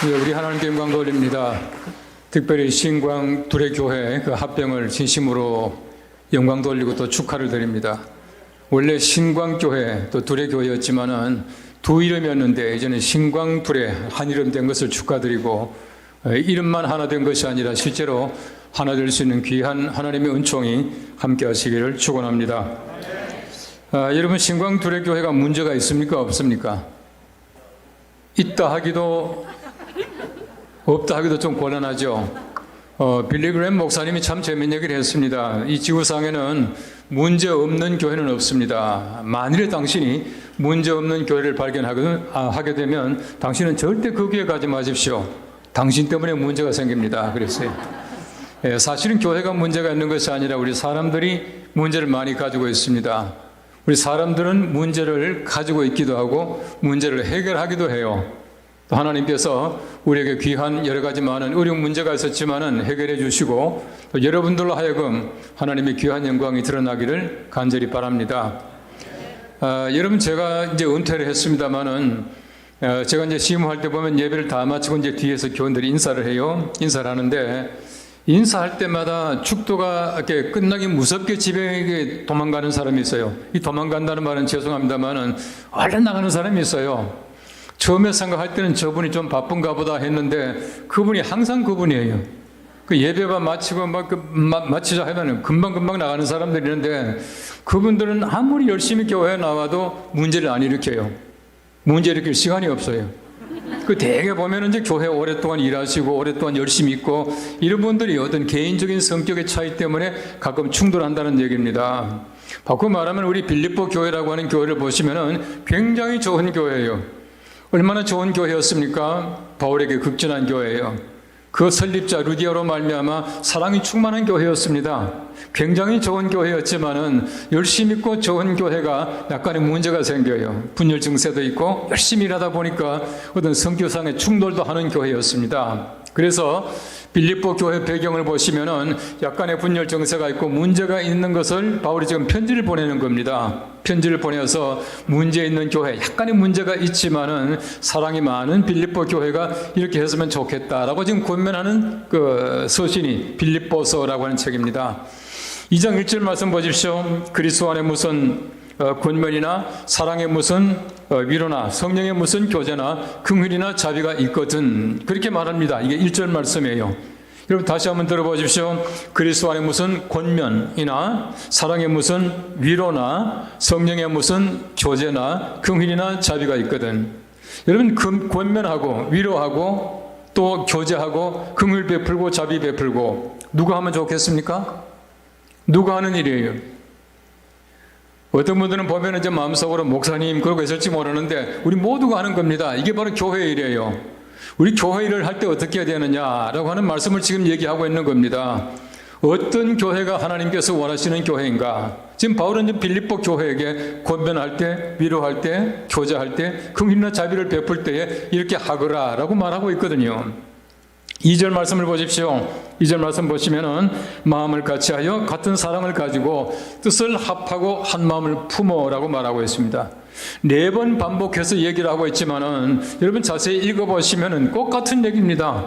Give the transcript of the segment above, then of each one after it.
네, 우리 하나님께 영광 돌립니다. 특별히 신광 둘의 교회 그 합병을 진심으로 영광 돌리고 또 축하를 드립니다. 원래 신광교회 또 둘의 교회였지만은 두 이름이었는데 이제는 신광 둘의 한 이름 된 것을 축하드리고, 이름만 하나 된 것이 아니라 실제로 하나 될 수 있는 귀한 하나님의 은총이 함께 하시기를 축원합니다. 여러분, 신광 둘의 교회가 문제가 있습니까? 없습니까? 있다 하기도 없다 하기도 좀 곤란하죠. 빌리 그램 목사님이 참 재미있는 얘기를 했습니다. 이 지구상에는 문제 없는 교회는 없습니다. 만일에 당신이 문제 없는 교회를 발견하게 되면 당신은 절대 그 교회 가지 마십시오. 당신 때문에 문제가 생깁니다. 그랬어요. 사실은 교회가 문제가 있는 것이 아니라 우리 사람들이 문제를 많이 가지고 있습니다. 우리 사람들은 문제를 가지고 있기도 하고 문제를 해결하기도 해요. 또 하나님께서 우리에게 귀한 여러 가지 많은 어려운 문제가 있었지만은 해결해 주시고, 또 여러분들로 하여금 하나님의 귀한 영광이 드러나기를 간절히 바랍니다. 여러분, 제가 이제 은퇴를 했습니다만은 제가 이제 시험할 때 보면 예배를 다 마치고 이제 뒤에서 교원들이 인사를 해요. 인사를 하는데 인사할 때마다 축도가 이렇게 끝나기 무섭게 집에 도망가는 사람이 있어요. 이 도망간다는 말은 죄송합니다만은 얼른 나가는 사람이 있어요. 처음에 생각할 때는 저분이 좀 바쁜가 보다 했는데 그분이 항상 그분이에요. 그 예배가 마치고 마치자 하면은 금방금방 나가는 사람들이 있는데 그분들은 아무리 열심히 교회에 나와도 문제를 안 일으켜요. 문제 일으킬 시간이 없어요. 그 대개 보면은 이제 교회 오랫동안 일하시고 오랫동안 열심히 있고 이런 분들이 어떤 개인적인 성격의 차이 때문에 가끔 충돌한다는 얘기입니다. 바꿔 말하면 우리 빌립보 교회라고 하는 교회를 보시면은 굉장히 좋은 교회예요. 얼마나 좋은 교회였습니까? 바울에게 극진한 교회예요. 그 설립자 루디아로 말미암아 사랑이 충만한 교회였습니다. 굉장히 좋은 교회였지만은 열심히 있고 좋은 교회가 약간의 문제가 생겨요. 분열 증세도 있고 열심히 일하다 보니까 어떤 성교상의 충돌도 하는 교회였습니다. 그래서 빌립보 교회 배경을 보시면은 약간의 분열 증세가 있고 문제가 있는 것을 바울이 지금 편지를 보내는 겁니다. 편지를 보내서 문제 있는 교회, 약간의 문제가 있지만은 사랑이 많은 빌립보 교회가 이렇게 했으면 좋겠다라고 지금 권면하는 그 서신이 빌립보서라고 하는 책입니다. 2장 1절 말씀 보십시오. 그리스도 안에 무슨 권면이나 사랑의 무슨 위로나 성령의 무슨 교제나 긍휼이나 자비가 있거든, 그렇게 말합니다. 이게 1절 말씀이에요. 여러분 다시 한번 들어보십시오. 그리스도 안에 무슨 권면이나 사랑의 무슨 위로나 성령의 무슨 교제나 긍휼이나 자비가 있거든. 여러분, 권면하고 위로하고 또 교제하고 긍휼 베풀고 자비 베풀고 누가 하면 좋겠습니까? 누가 하는 일이에요? 어떤 분들은 보면 이제 마음속으로 목사님 그러고 있을지 모르는데 우리 모두가 하는 겁니다. 이게 바로 교회 일이에요. 우리 교회 일을 할 때 어떻게 해야 되느냐라고 하는 말씀을 지금 얘기하고 있는 겁니다. 어떤 교회가 하나님께서 원하시는 교회인가? 지금 바울은 지금 빌립보 교회에게 권면할 때, 위로할 때, 교제할 때, 긍휼이나 자비를 베풀 때에 이렇게 하거라라고 말하고 있거든요. 2절 말씀을 보십시오. 2절 말씀 보시면은 마음을 같이하여 같은 사랑을 가지고 뜻을 합하고 한 마음을 품어라고 말하고 있습니다. 4번 반복해서 얘기를 하고 있지만은 여러분 자세히 읽어보시면은 꼭 같은 얘기입니다.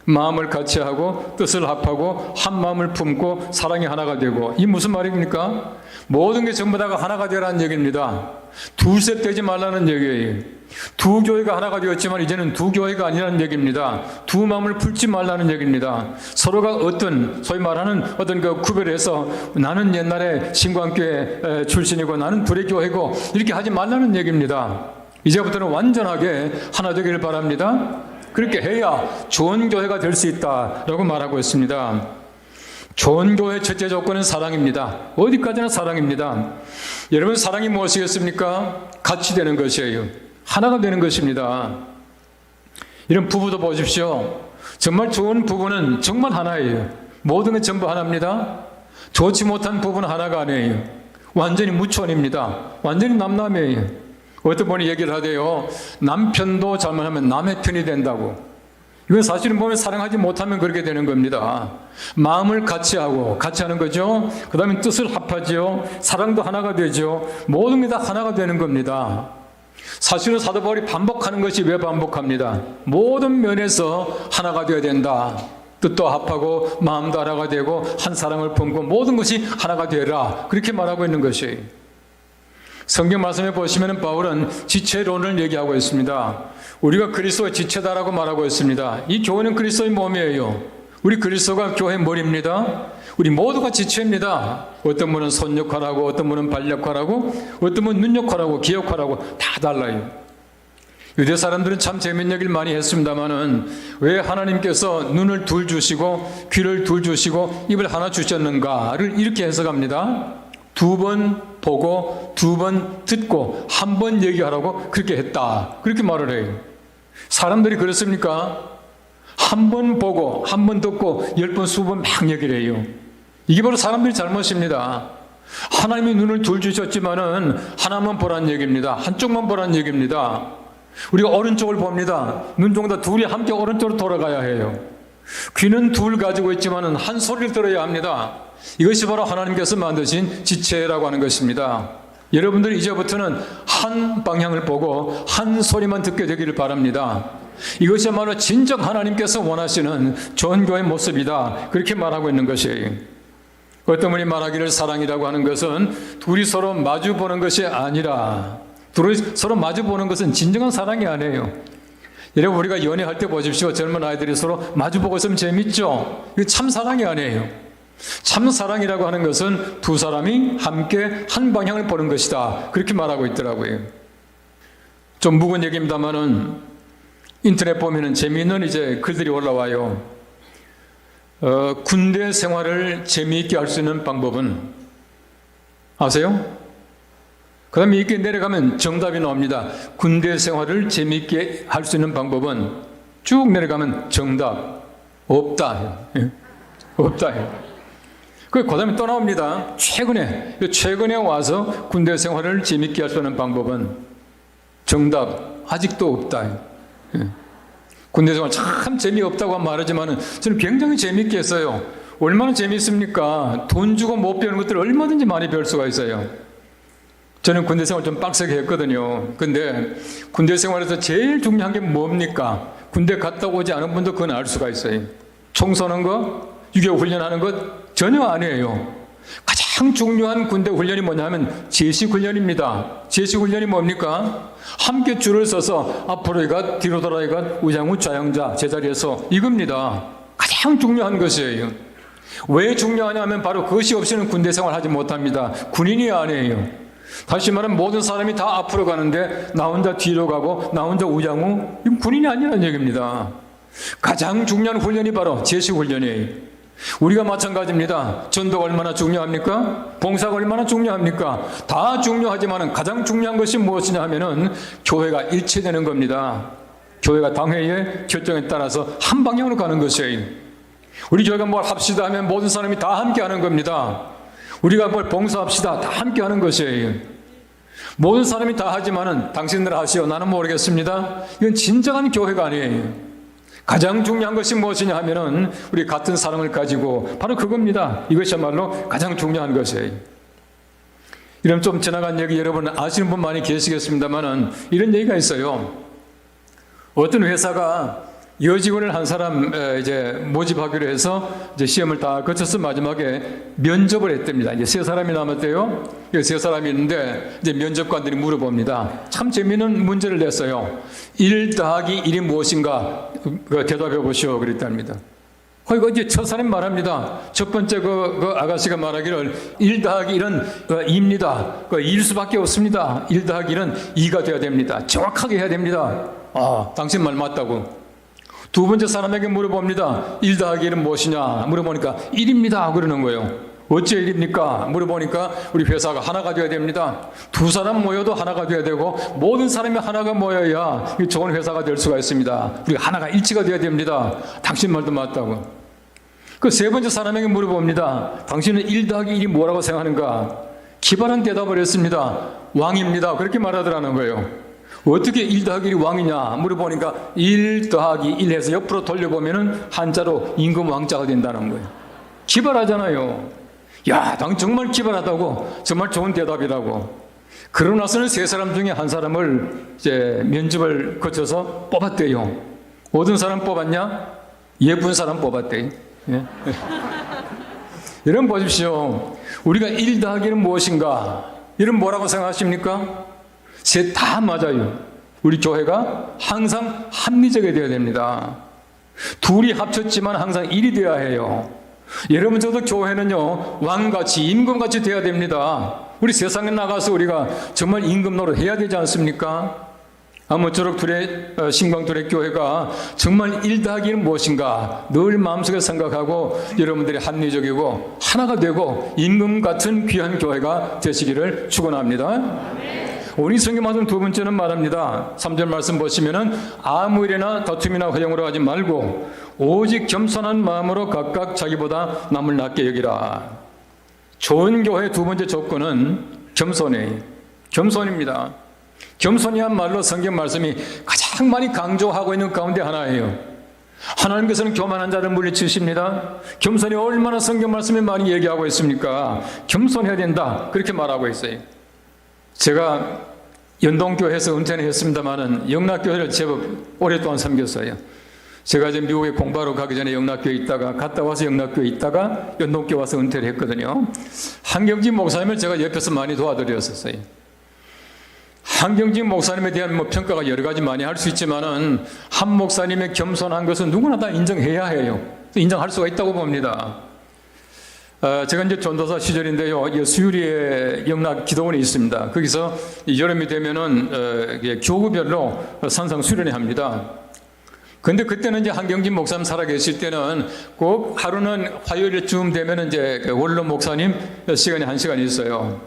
마음을 같이하고 뜻을 합하고 한 마음을 품고 사랑이 하나가 되고, 이 무슨 말입니까? 모든 게 전부 다가 하나가 되라는 얘기입니다. 둘셋 되지 말라는 얘기예요. 두 교회가 하나가 되었지만 이제는 두 교회가 아니라는 얘기입니다. 두 마음을 풀지 말라는 얘기입니다. 서로가 어떤 소위 말하는 어떤 그 구별해서 나는 옛날에 신광교회 출신이고 나는 둘의 교회고 이렇게 하지 말라는 얘기입니다. 이제부터는 완전하게 하나 되기를 바랍니다. 그렇게 해야 좋은 교회가 될 수 있다라고 말하고 있습니다. 좋은 교회의 첫째 조건은 사랑입니다. 어디까지나 사랑입니다. 여러분, 사랑이 무엇이겠습니까? 같이 되는 것이에요. 하나가 되는 것입니다. 이런 부부도 보십시오. 정말 좋은 부부는 정말 하나예요. 모든 게 전부 하나입니다. 좋지 못한 부부는 하나가 아니에요. 완전히 무촌입니다. 완전히 남남이에요. 어떤 분이 얘기를 하대요. 남편도 잘못하면 남의 편이 된다고. 이건 사실은 보면 사랑하지 못하면 그렇게 되는 겁니다. 마음을 같이 하고 같이 하는 거죠. 그 다음에 뜻을 합하죠. 사랑도 하나가 되죠. 모든 게 다 하나가 되는 겁니다. 사실은 사도 바울이 반복하는 것이 왜 반복합니다. 모든 면에서 하나가 되어야 된다. 뜻도 합하고 마음도 하나가 되고 한 사랑을 품고 모든 것이 하나가 되라. 그렇게 말하고 있는 것이. 성경 말씀에 보시면 바울은 지체론을 얘기하고 있습니다. 우리가 그리스도의 지체다라고 말하고 있습니다. 이 교회는 그리스도의 몸이에요. 우리 그리스도가 교회 머리입니다. 우리 모두가 지체입니다. 어떤 분은 손 역할하고 어떤 분은 발 역할하고 어떤 분은 눈 역할하고 귀 역할하고 다 달라요. 유대 사람들은 참 재밌는 얘기를 많이 했습니다마는 왜 하나님께서 눈을 둘 주시고 귀를 둘 주시고 입을 하나 주셨는가를 이렇게 해석합니다. 2번 보고 2번 듣고 1번 얘기하라고 그렇게 했다. 그렇게 말을 해요. 사람들이 그렇습니까? 1번 보고 1번 듣고 10번 20번 막 얘기를 해요. 이게 바로 사람들이 잘못입니다. 하나님이 눈을 둘 주셨지만은 하나만 보라는 얘기입니다. 한쪽만 보라는 얘기입니다. 우리가 오른쪽을 봅니다. 눈동자 둘이 함께 오른쪽으로 돌아가야 해요. 귀는 둘 가지고 있지만은 한 소리를 들어야 합니다. 이것이 바로 하나님께서 만드신 지체라고 하는 것입니다. 여러분들이 이제부터는 한 방향을 보고 한 소리만 듣게 되기를 바랍니다. 이것이야말로 진정 하나님께서 원하시는 좋은 교회의 모습이다. 그렇게 말하고 있는 것이에요. 어떤 분이 말하기를 사랑이라고 하는 것은 둘이 서로 마주 보는 것이 아니라 둘이 서로 마주 보는 것은 진정한 사랑이 아니에요. 여러분 우리가 연애할 때 보십시오. 젊은 아이들이 서로 마주 보고 있으면 재밌죠. 이게 참 사랑이 아니에요. 참 사랑이라고 하는 것은 두 사람이 함께 한 방향을 보는 것이다. 그렇게 말하고 있더라고요. 좀 묵은 얘기입니다만은 인터넷 보면은 재미있는 이제 글들이 올라와요. 군대 생활을 재미있게 할 수 있는 방법은 아세요? 그 다음에 이렇게 내려가면 정답이 나옵니다. 군대 생활을 재미있게 할 수 있는 방법은 쭉 내려가면 정답 없다. 없다. 그 다음에 또 나옵니다. 최근에 와서 군대 생활을 재미있게 할 수 있는 방법은 정답 아직도 없다. 군대 생활 참 재미없다고 말하지만 저는 굉장히 재미있게 했어요. 얼마나 재미있습니까? 돈 주고 못 배우는 것들을 얼마든지 많이 배울 수가 있어요. 저는 군대 생활 좀 빡세게 했거든요. 근데 군대 생활에서 제일 중요한 게 뭡니까? 군대 갔다 오지 않은 분도 그건 알 수가 있어요. 총 쏘는 거, 유교 훈련하는 것 전혀 아니에요. 가장 중요한 군대 훈련이 뭐냐면 제식 훈련입니다. 제식 훈련이 뭡니까? 함께 줄을 서서 앞으로 이가 뒤로 돌아가 우장우 좌양자 제자리에서 이겁니다. 가장 중요한 것이에요. 왜 중요하냐면 바로 그것이 없이는 군대 생활하지 못합니다. 군인이 아니에요. 다시 말하면 모든 사람이 다 앞으로 가는데 나 혼자 뒤로 가고 나 혼자 우장우, 이건 군인이 아니라는 얘기입니다. 가장 중요한 훈련이 바로 제식 훈련이에요. 우리가 마찬가지입니다. 전도가 얼마나 중요합니까? 봉사가 얼마나 중요합니까? 다 중요하지만 가장 중요한 것이 무엇이냐 하면은 교회가 일체되는 겁니다. 교회가 당회의 결정에 따라서 한 방향으로 가는 것이에요. 우리 교회가 뭘 합시다 하면 모든 사람이 다 함께 하는 겁니다. 우리가 뭘 봉사합시다 다 함께 하는 것이에요. 모든 사람이 다 하지만은 당신들 하시오 나는 모르겠습니다. 이건 진정한 교회가 아니에요. 가장 중요한 것이 무엇이냐 하면은 우리 같은 사랑을 가지고 바로 그겁니다. 이것이야말로 가장 중요한 것이에요. 이런 좀 지나간 얘기 여러분 아시는 분 많이 계시겠습니다만은 이런 얘기가 있어요. 어떤 회사가 여직원을 한 사람 이제 모집하기로 해서 이제 시험을 다 거쳐서 마지막에 면접을 했답니다. 이제 3사람이 남았대요. 3사람이 있는데 이제 면접관들이 물어봅니다. 참 재미있는 문제를 냈어요. 1 더하기 1이 무엇인가 대답해 보시오 그랬답니다. 이거 이제 첫 사람이 말합니다. 첫 번째 그 아가씨가 말하기를 1 더하기 1은 2입니다. 2일 수밖에 없습니다. 1 더하기 1은 2가 돼야 됩니다. 정확하게 해야 됩니다. 당신 말 맞다고. 두 번째 사람에게 물어봅니다. 1 더하기 1은 무엇이냐 물어보니까 1입니다 그러는 거예요. 어째 1입니까? 물어보니까 우리 회사가 하나가 되어야 됩니다. 2사람 모여도 하나가 되어야 되고 모든 사람이 하나가 모여야 좋은 회사가 될 수가 있습니다. 우리가 하나가 일치가 되어야 됩니다. 당신 말도 맞다고. 그 3번째 사람에게 물어봅니다. 당신은 1 더하기 1이 뭐라고 생각하는가? 기발한 대답을 했습니다. 왕입니다. 그렇게 말하더라는 거예요. 어떻게 1 더하기 1이 왕이냐 물어보니까 1 더하기 1 해서 옆으로 돌려보면은 한자로 임금 왕자가 된다는 거예요. 기발하잖아요. 야, 정말 기발하다고. 정말 좋은 대답이라고. 그러고 나서는 세 사람 중에 한 사람을 이제 면접을 거쳐서 뽑았대요. 어떤 사람 뽑았냐? 예쁜 사람 뽑았대. 예? 여러분 보십시오. 우리가 1 더하기는 무엇인가? 여러분 뭐라고 생각하십니까? 셋 다 맞아요. 우리 교회가 항상 합리적이 되어야 됩니다. 둘이 합쳤지만 항상 1이 되어야 해요. 여러분 저도 교회는요 왕같이 임금같이 되어야 됩니다. 우리 세상에 나가서 우리가 정말 임금 노릇 해야 되지 않습니까? 아무쪼록 신광두레 교회가 정말 1 더하기는 무엇인가 늘 마음속에 생각하고 여러분들이 합리적이고 하나가 되고 임금 같은 귀한 교회가 되시기를 축원합니다. 오늘 성경 말씀 두 번째는 말합니다. 3절 말씀 보시면은 아무 일이나 다툼이나 허용으로 하지 말고 오직 겸손한 마음으로 각각 자기보다 남을 낮게 여기라. 좋은 교회 두 번째 조건은 겸손입니다. 겸손이야말로 성경 말씀이 가장 많이 강조하고 있는 가운데 하나예요. 하나님께서는 교만한 자를 물리치십니다. 겸손이 얼마나 성경 말씀이 많이 얘기하고 있습니까? 겸손해야 된다 그렇게 말하고 있어요. 제가 연동교회에서 은퇴는 했습니다마는 영락교회를 제법 오랫동안 섬겼어요. 제가 이제 미국에 공부하러 가기 전에 영락교회에 있다가 갔다 와서 영락교회에 있다가 연동교회 와서 은퇴를 했거든요. 한경진 목사님을 제가 옆에서 많이 도와드렸었어요. 한경진 목사님에 대한 평가가 여러 가지 많이 할 수 있지만은 한 목사님의 겸손한 것은 누구나 다 인정해야 해요. 인정할 수가 있다고 봅니다. 제가 이제 전도사 시절인데요, 수유리에 영락 기도원이 있습니다. 거기서 여름이 되면은 교구별로 산상 수련회 합니다. 근데 그때는 이제 한경진 목사님 살아계실 때는 꼭 하루는 화요일쯤 되면은 이제 원로 목사님 시간이 1시간 있어요.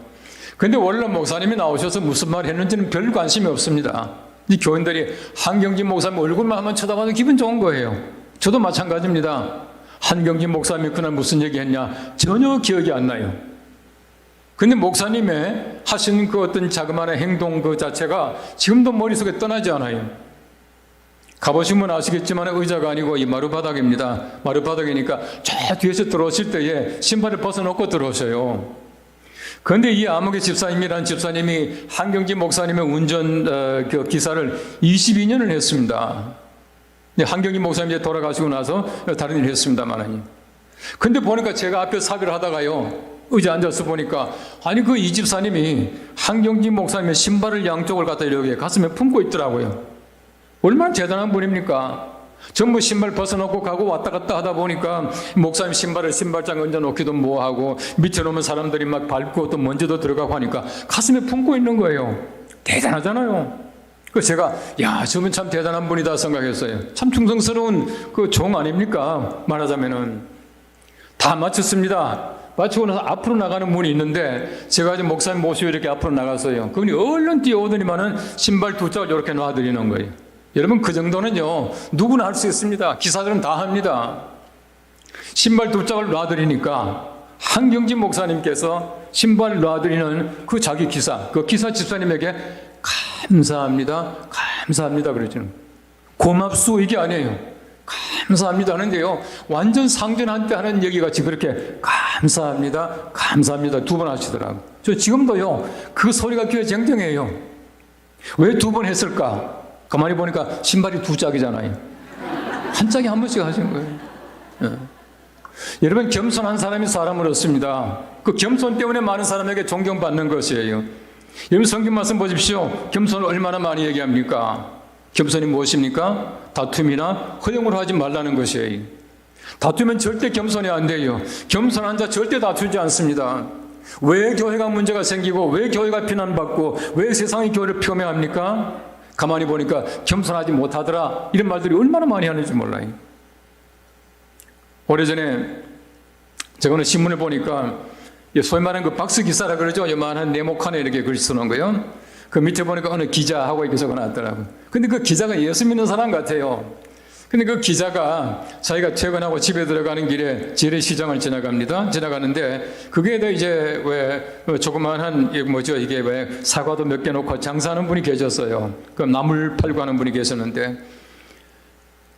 근데 원로 목사님이 나오셔서 무슨 말 했는지는 별 관심이 없습니다. 이 교인들이 한경진 목사님 얼굴만 한번 쳐다봐도 기분 좋은 거예요. 저도 마찬가지입니다. 한경진 목사님이 그날 무슨 얘기 했냐 전혀 기억이 안 나요. 근데 목사님의 하신 그 어떤 자그마한 행동 그 자체가 지금도 머릿속에 떠나지 않아요. 가보신 분 아시겠지만 의자가 아니고 이 마루바닥입니다. 마루바닥이니까 저 뒤에서 들어오실 때에 신발을 벗어놓고 들어오셔요. 그런데 이 아무개 집사님이라는 집사님이 한경진 목사님의 운전 기사를 22년을 했습니다. 한경진 목사님이 이제 돌아가시고 나서 다른 일을 했습니다만. 근데 보니까 제가 앞에 사비를 하다가요, 의자 앉아서 보니까, 아니, 그 이 집사님이 한경진 목사님의 신발을 양쪽을 갖다 이렇게 가슴에 품고 있더라고요. 얼마나 대단한 분입니까? 전부 신발 벗어놓고 가고 왔다 갔다 하다 보니까 목사님 신발을 신발장 얹어놓기도 뭐하고 밑에 놓으면 사람들이 막 밟고 또 먼지도 들어가고 하니까 가슴에 품고 있는 거예요. 대단하잖아요. 그 제가 저분 참 대단한 분이다 생각했어요. 참 충성스러운 그 종 아닙니까? 말하자면은 다 마쳤습니다. 마치고 나서 앞으로 나가는 분이 있는데 제가 이제 목사님 모시고 이렇게 앞으로 나갔어요. 그분이 얼른 뛰어오더니만은 신발 2짝을 이렇게 놔드리는 거예요. 여러분 그 정도는요 누구나 할 수 있습니다. 기사들은 다 합니다. 신발 2짝을 놔드리니까 한경진 목사님께서 신발 놔드리는 그 자기 기사, 그 기사 집사님에게 감사합니다 그러죠. 고맙소 이게 아니에요. 감사합니다 하는데요 완전 상전한테 하는 얘기같이 그렇게 감사합니다 2번 하시더라고요. 저 지금도요 그 소리가 귀에 쟁쟁해요. 왜 2번 했을까? 가만히 보니까 신발이 2짝이잖아요. 한 짝에 한 번씩 하신 거예요. 여러분 겸손한 사람이 사람을 얻습니다. 그 겸손 때문에 많은 사람에게 존경받는 것이에요. 여러분 성경 말씀 보십시오. 겸손을 얼마나 많이 얘기합니까? 겸손이 무엇입니까? 다툼이나 허용으로 하지 말라는 것이에요. 다투면 절대 겸손이 안 돼요. 겸손한 자 절대 다투지 않습니다. 왜 교회가 문제가 생기고 왜 교회가 비난받고 왜 세상이 교회를 폄훼합니까? 가만히 보니까 겸손하지 못하더라 이런 말들이 얼마나 많이 하는지 몰라요. 오래전에 제가 오늘 신문을 보니까 소위 말하는 그 박스 기사라 그러죠. 요만한 네모칸에 이렇게 글 쓰는 거요. 그 밑에 보니까 어느 기자하고 이렇게 적어놨더라고요. 근데 그 기자가 예수 믿는 사람 같아요. 근데 그 기자가 자기가 퇴근하고 집에 들어가는 길에 재래시장을 지나가는데 그게 이제 왜 조그만한 이게 왜 사과도 몇 개 놓고 장사하는 분이 계셨어요. 그 나물 팔고 하는 분이 계셨는데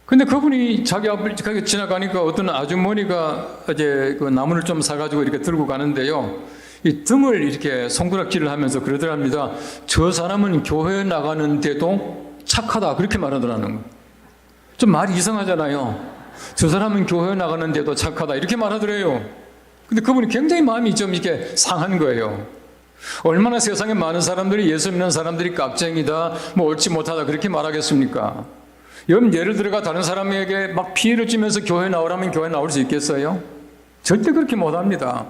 근데 그분이 자기 앞을 지나가니까 어떤 아주머니가 이제 그 나물을 좀 사가지고 이렇게 들고 가는데요. 이 등을 이렇게 손가락질을 하면서 그러더랍니다. 저 사람은 교회 나가는데도 착하다 그렇게 말하더라는 거예요. 좀 말이 이상하잖아요. 저 사람은 교회 나가는데도 착하다 이렇게 말하더래요. 근데 그분이 굉장히 마음이 좀 이렇게 상한 거예요. 얼마나 세상에 많은 사람들이 예수 믿는 사람들이 깍쟁이다, 뭐 옳지 못하다 그렇게 말하겠습니까? 여러분 예를 들어가 다른 사람에게 막 피해를 주면서 교회 나오라면 교회 나올 수 있겠어요? 절대 그렇게 못합니다.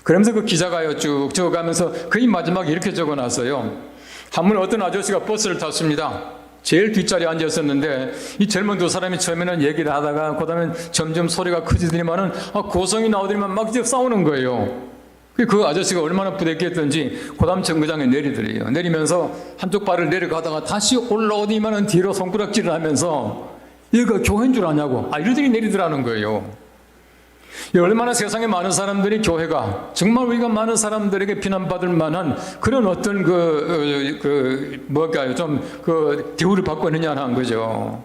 그러면서 그 기자가요 쭉 적어가면서 거의 마지막에 이렇게 적어놨어요. 한 번 어떤 아저씨가 버스를 탔습니다. 제일 뒷자리에 앉았었는데 이 젊은 두 사람이 처음에는 얘기를 하다가 그다음에 점점 소리가 커지더니만은 고성이 나오더니만 막 이제 싸우는 거예요. 그 아저씨가 얼마나 부대끼었던지 그다음 정거장에 내리더래요. 내리면서 한쪽 발을 내려가다가 다시 올라오더니만은 뒤로 손가락질을 하면서 여기가 교회인 줄 아냐고 이러더니 내리더라는 거예요. 얼마나 세상에 많은 사람들이 교회가 정말 우리가 많은 사람들에게 비난받을 만한 그런 어떤 뭘까요? 좀 대우를 받고 있느냐는 거죠.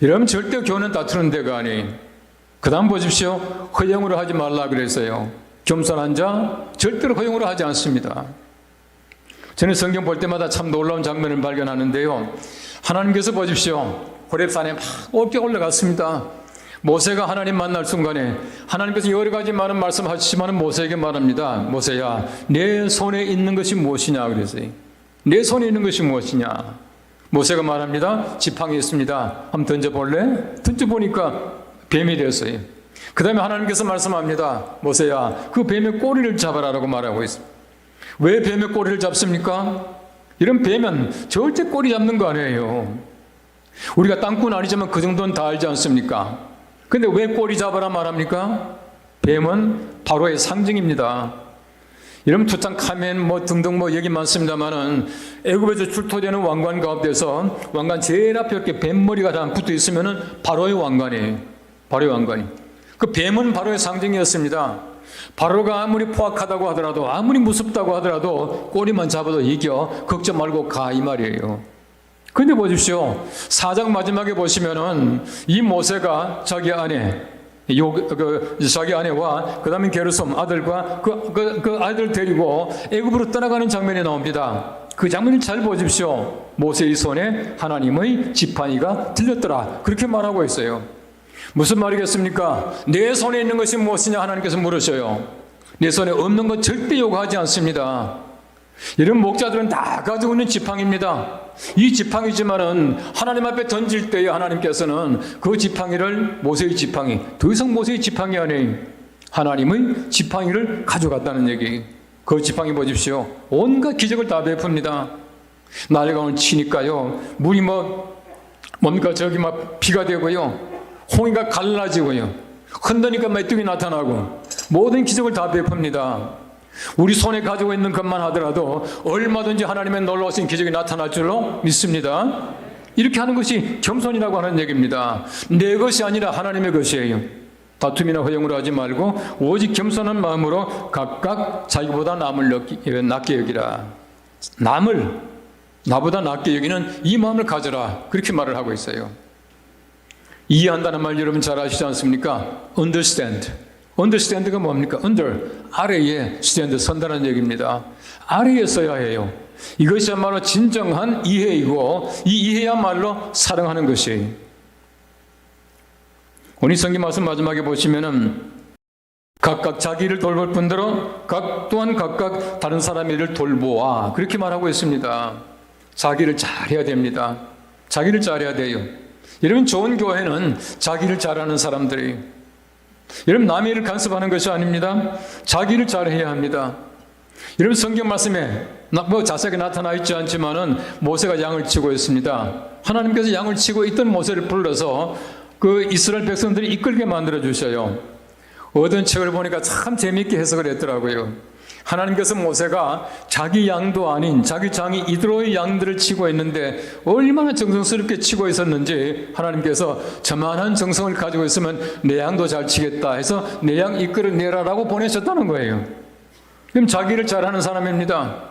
이러면 절대 교회는 다투는 데가 아니. 그 다음 보십시오. 허영으로 하지 말라 그랬어요. 겸손한 자 절대로 허용으로 하지 않습니다. 저는 성경 볼 때마다 참 놀라운 장면을 발견하는데요. 하나님께서 보십시오. 호렙산에 막 높게 올라갔습니다. 모세가 하나님 만날 순간에 하나님께서 여러 가지 많은 말씀하시지만 모세에게 말합니다. 모세야, 내 손에 있는 것이 무엇이냐 그랬어요. 내 손에 있는 것이 무엇이냐. 모세가 말합니다. 지팡이 있습니다. 한번 던져볼래? 던져보니까 뱀이 되었어요. 그 다음에 하나님께서 말씀합니다. 모세야, 그 뱀의 꼬리를 잡아라라고 말하고 있습니다. 왜 뱀의 꼬리를 잡습니까? 이런 뱀은 절대 꼬리 잡는 거 아니에요. 우리가 땅꾼 아니지만 그 정도는 다 알지 않습니까? 근데 왜 꼬리 잡아라 말합니까? 뱀은 바로의 상징입니다. 이런 투탕카멘 뭐 등등 뭐 얘기 많습니다만은 애굽에서 출토되는 왕관 가운데서 왕관 제일 앞에 이렇게 뱀머리가 다 붙어 있으면은 바로의 왕관이에요. 바로의 왕관이. 그 뱀은 바로의 상징이었습니다. 바로가 아무리 포악하다고 하더라도 아무리 무섭다고 하더라도 꼬리만 잡아도 이겨 걱정 말고 가 이 말이에요. 근데 보십시오. 4장 마지막에 보시면은 이 모세가 자기 아내 자기 아내와 그 다음에 게르솜 아들과 그 아들 데리고 애굽으로 떠나가는 장면이 나옵니다. 그 장면을 잘 보십시오. 모세의 손에 하나님의 지팡이가 들렸더라 그렇게 말하고 있어요. 무슨 말이겠습니까? 내 손에 있는 것이 무엇이냐 하나님께서 물으셔요. 내 손에 없는 것 절대 요구하지 않습니다. 이런 목자들은 다 가지고 있는 지팡이입니다. 이 지팡이지만은 하나님 앞에 던질 때에 하나님께서는 그 지팡이를 모세의 지팡이, 더 이상 모세의 지팡이 안에 하나님의 지팡이를 가져갔다는 얘기. 그 지팡이 보십시오. 온갖 기적을 다 베풉니다. 나일강을 치니까요, 물이 뭡니까 저기 막 비가 되고요, 홍해가 갈라지고요, 흔드니까 메뚜기 나타나고 모든 기적을 다 베풉니다. 우리 손에 가지고 있는 것만 하더라도 얼마든지 하나님의 놀라우신 기적이 나타날 줄로 믿습니다. 이렇게 하는 것이 겸손이라고 하는 얘기입니다. 내 것이 아니라 하나님의 것이에요. 다툼이나 허용으로 하지 말고 오직 겸손한 마음으로 각각 자기보다 남을 낮게 여기라. 남을 나보다 낮게 여기는 이 마음을 가져라 그렇게 말을 하고 있어요. 이해한다는 말 여러분 잘 아시지 않습니까? Understand. understand가 뭡니까? under, 아래에 stand, 선다는 얘기입니다. 아래에 서야 해요. 이것이야말로 진정한 이해이고 이 이해야말로 사랑하는 것이에요. 오늘 성경 말씀 마지막에 보시면은 각각 자기를 돌볼 뿐더러 또한 각각 다른 사람의 일을 돌보아 그렇게 말하고 있습니다. 자기를 잘해야 됩니다. 자기를 잘해야 돼요. 여러분 좋은 교회는 자기를 잘하는 사람들이 여러분 남의 일을 간섭하는 것이 아닙니다. 자기를 잘해야 합니다. 여러분 성경 말씀에 자세하게 나타나 있지 않지만은 모세가 양을 치고 있습니다. 하나님께서 양을 치고 있던 모세를 불러서 그 이스라엘 백성들이 이끌게 만들어 주셔요. 어떤 책을 보니까 참 재미있게 해석을 했더라고요. 하나님께서 모세가 자기 양도 아닌 자기 장이 이드로의 양들을 치고 있는데 얼마나 정성스럽게 치고 있었는지 하나님께서 저만한 정성을 가지고 있으면 내 양도 잘 치겠다 해서 내 양 이끌어내라라고 보내셨다는 거예요. 그럼 자기를 잘하는 사람입니다.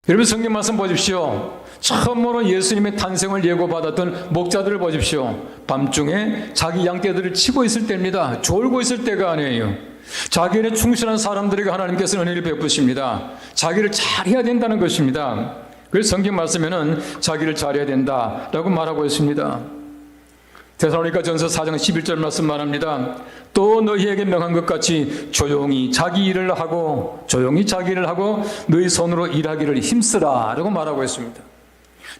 여러분 성경 말씀 보십시오. 처음으로 예수님의 탄생을 예고받았던 목자들을 보십시오. 밤중에 자기 양떼들을 치고 있을 때입니다. 졸고 있을 때가 아니에요. 자기 일에 충실한 사람들에게 하나님께서 은혜를 베푸십니다. 자기를 잘해야 된다는 것입니다. 그래서 성경 말씀에는 자기를 잘해야 된다라고 말하고 있습니다. 데살로니가 전서 4장 11절 말씀 말합니다. 또 너희에게 명한 것 같이 조용히 자기 일을 하고 너희 손으로 일하기를 힘쓰라 라고 말하고 있습니다.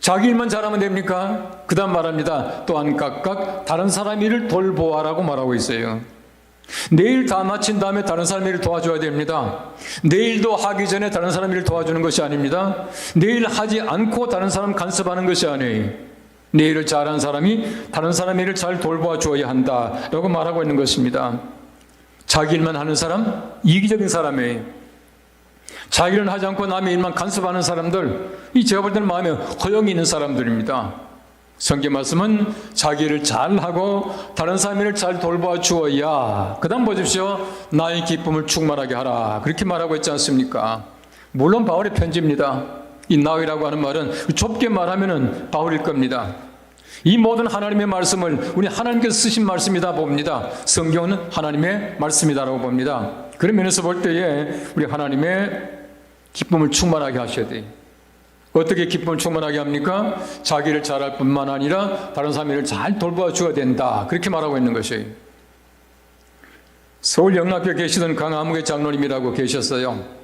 자기 일만 잘하면 됩니까? 그 다음 말합니다. 또한 각각 다른 사람 일을 돌보아라고 말하고 있어요. 내일 다 마친 다음에 다른 사람 일을 도와줘야 됩니다. 내일도 하기 전에 다른 사람 일을 도와주는 것이 아닙니다. 내일 하지 않고 다른 사람 간섭하는 것이 아니에요. 내 일을 잘하는 사람이 다른 사람 일을 잘 돌보아 주어야 한다라고 말하고 있는 것입니다. 자기 일만 하는 사람, 이기적인 사람이에요. 자기 일은 하지 않고 남의 일만 간섭하는 사람들, 이 제가 볼 때는 마음에 허영이 있는 사람들입니다. 성경 말씀은 자기 일을 잘하고 다른 사람 일을 잘 돌보아 주어야, 그 다음 보십시오. 나의 기쁨을 충만하게 하라, 그렇게 말하고 있지 않습니까? 물론 바울의 편지입니다. 이 나이라고 하는 말은 좁게 말하면 바울일 겁니다. 이 모든 하나님의 말씀을 우리 하나님께서 쓰신 말씀이다 봅니다. 성경은 하나님의 말씀이다라고 봅니다. 그런 면에서 볼 때에 우리 하나님의 기쁨을 충만하게 하셔야 돼요. 어떻게 기쁨을 충만하게 합니까? 자기를 잘할 뿐만 아니라 다른 사람 일을 잘 돌보아 줘야 된다, 그렇게 말하고 있는 것이에요. 서울 영락교에 계시던 강아무개 장로님이라고 계셨어요.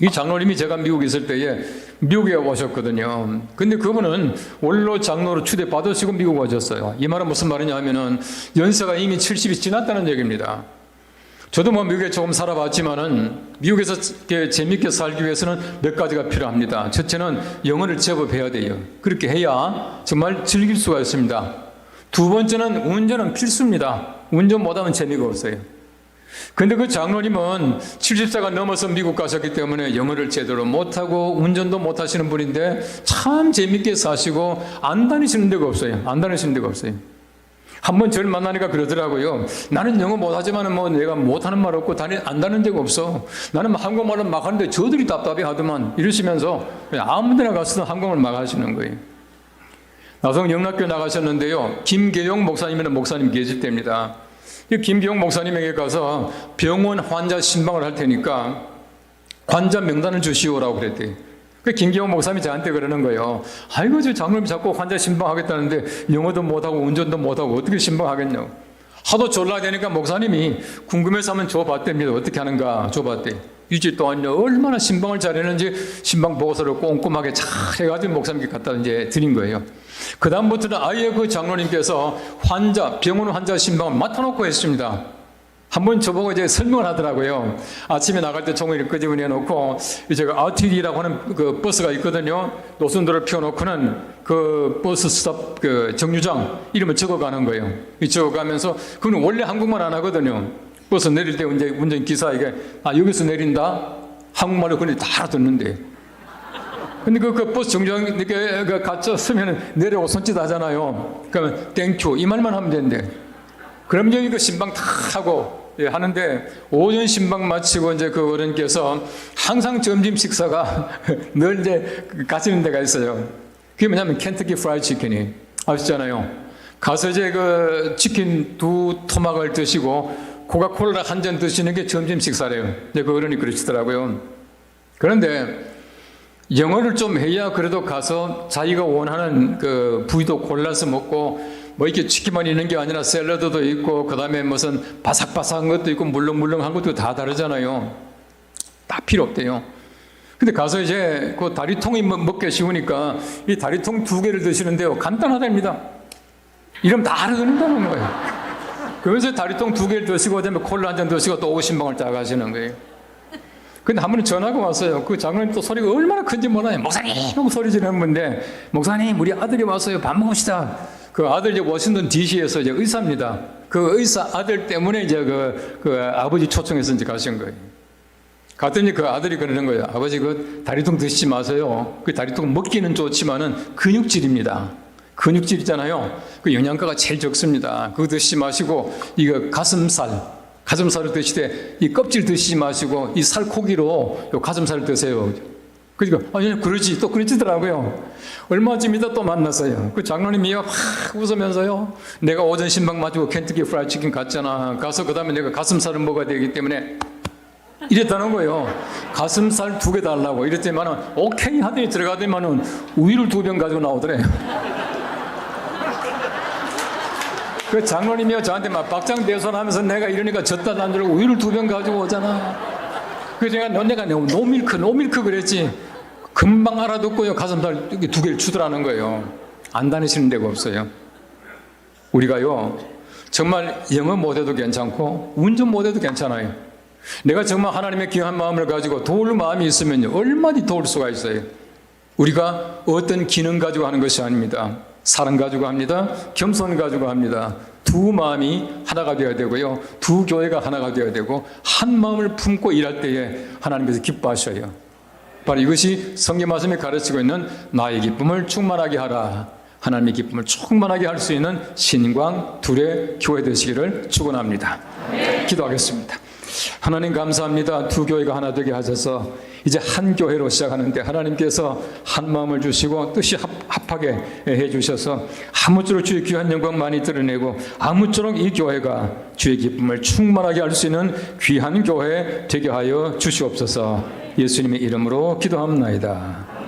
이 장로님이 제가 미국에 있을 때에 미국에 오셨거든요. 근데 그분은 원로 장로로 추대받으시고 미국 오셨어요. 이 말은 무슨 말이냐 하면은 연세가 이미 70이 지났다는 얘기입니다. 저도 뭐 미국에 조금 살아봤지만은 미국에서 재밌게 살기 위해서는 몇 가지가 필요합니다. 첫째는 영어를 제법 해야 돼요. 그렇게 해야 정말 즐길 수가 있습니다. 두 번째는 운전은 필수입니다. 운전 못하면 재미가 없어요. 근데 그 장로님은 70세가 넘어서 미국 가셨기 때문에 영어를 제대로 못하고 운전도 못하시는 분인데 참 재밌게 사시고 안 다니시는 데가 없어요. 한번 저를 만나니까 그러더라고요. 나는 영어 못하지만 뭐 내가 못하는 말 없고 안 다니는 데가 없어. 나는 한국말은 막 하는데 저들이 답답해 하더만, 이러시면서 그냥 아무 데나 가서도 한국말 막 하시는 거예요. 나성 영락교 나가셨는데요. 김계용 목사님이라는 목사님 계실 때입니다. 김기용 목사님에게 가서 병원 환자 신방을 할 테니까 환자 명단을 주시오라고 그랬대요. 김기용 목사님이 저한테 그러는 거예요. 아이고, 저 장로님이 자꾸 환자 신방하겠다는데 영어도 못하고 운전도 못하고 어떻게 신방하겠냐고. 하도 졸라대니까 목사님이 궁금해서 한번 줘봤답니다. 어떻게 하는가 줘봤대. 일주일 동안 얼마나 신방을 잘했는지 신방 보고서를 꼼꼼하게 잘 해가지고 목사님께 갖다 이제 드린 거예요. 그 다음부터는 아예 그 장로님께서 병원 환자 신방을 맡아놓고 했습니다. 한번 저보고 이제 설명을 하더라고요. 아침에 나갈 때 종이를 끄집어내 놓고, 제가 RTD라고 하는 그 버스가 있거든요. 노선도를 피워놓고는 그 버스 스탑 그 정류장 이름을 적어가는 거예요. 적어가면서, 그건 원래 한국말 안 하거든요. 버스 내릴 때 이제 운전기사에게 여기서 내린다? 한국말로 그런데 다 알아듣는데. 근데 그 버스 정류장 이렇게 갇혀 서면 내려오고 손짓 하잖아요. 그러면 땡큐 이 말만 하면 된대. 그럼 여기 그 신방 다 하고 하는데, 오전 신방 마치고 이제 그 어른께서 항상 점심 식사가 늘 이제 가시는 데가 있어요. 그게 뭐냐면 켄터키 프라이드 치킨이 아시잖아요. 가서 이제 그 치킨 2토막을 드시고 코카콜라 한 잔 드시는 게 점심 식사래요. 이제 그 어른이 그러시더라고요. 그런데 영어를 좀 해야 그래도 가서 자기가 원하는 그 부위도 골라서 먹고, 뭐 이렇게 치킨만 있는 게 아니라 샐러드도 있고, 그 다음에 무슨 바삭바삭한 것도 있고, 물렁물렁한 것도 다 다르잖아요. 다 필요 없대요. 근데 가서 이제 그 다리통이 먹기 쉬우니까 이 다리통 2개를 드시는데요. 간단하답니다. 이러면 다 알아듣는다는 거예요. 그러면서 다리통 2개를 드시고, 그다음에 콜라 한 잔 드시고 또 오신방을 딱 하시는 거예요. 근데 한 번은 전화가 왔어요. 그 장로님 또 소리가 얼마나 큰지 몰라요. 목사님! 하고 소리 지르는 분인데, 목사님, 우리 아들이 왔어요. 밥 먹읍시다. 그 아들 이제 워싱턴 DC에서 이제 의사입니다. 그 의사 아들 때문에 이제 그 아버지 초청해서 이제 가신 거예요. 갔더니 그 아들이 그러는 거예요. 아버지, 그 다리통 드시지 마세요. 그 다리통 먹기는 좋지만은 근육질입니다. 근육질 있잖아요. 그 영양가가 제일 적습니다. 그거 드시지 마시고, 이거 가슴살을 드시되 이 껍질 드시지 마시고 이 살코기로 요 가슴살을 드세요. 그러니까 아니 그러지 또 그러지더라고요. 얼마 전이다 또 만났어요. 그 장로님이 막 웃으면서요. 내가 오전 신방 맞고 켄터키 프라이드 치킨 갔잖아. 가서 그 다음에 내가 가슴살을 먹어야 되기 때문에 이랬다는 거예요. 가슴살 2개 달라고 이랬더니만은 오케이 하더니 들어가더니만은 우유를 2병 가지고 나오더래요. 그 장로님이요 저한테 막 박장대소하면서 내가 이러니까 졌다 난 줄 알고 우유를 2병 가지고 오잖아. 그래서 내가 노밀크 그랬지. 금방 알아듣고요. 가슴살 2개를 주더라는 거예요. 안 다니시는 데가 없어요. 우리가요 정말 영어 못해도 괜찮고 운전 못해도 괜찮아요. 내가 정말 하나님의 귀한 마음을 가지고 도울 마음이 있으면요 얼마든지 도울 수가 있어요. 우리가 어떤 기능 가지고 하는 것이 아닙니다. 사랑 가지고 합니다. 겸손 가지고 합니다. 2 마음이 하나가 되어야 되고요. 2 교회가 하나가 되어야 되고 한 마음을 품고 일할 때에 하나님께서 기뻐하셔요. 바로 이것이 성경 말씀이 가르치고 있는 나의 기쁨을 충만하게 하라. 하나님의 기쁨을 충만하게 할 수 있는 신광 둘의 교회 되시기를 축원합니다. 기도하겠습니다. 하나님 감사합니다. 2 교회가 하나 되게 하셔서 이제 한 교회로 시작하는데 하나님께서 한 마음을 주시고 뜻이 합하게 해주셔서 아무쪼록 주의 귀한 영광 많이 드러내고 아무쪼록 이 교회가 주의 기쁨을 충만하게 할 수 있는 귀한 교회 되게 하여 주시옵소서. 예수님의 이름으로 기도합니다.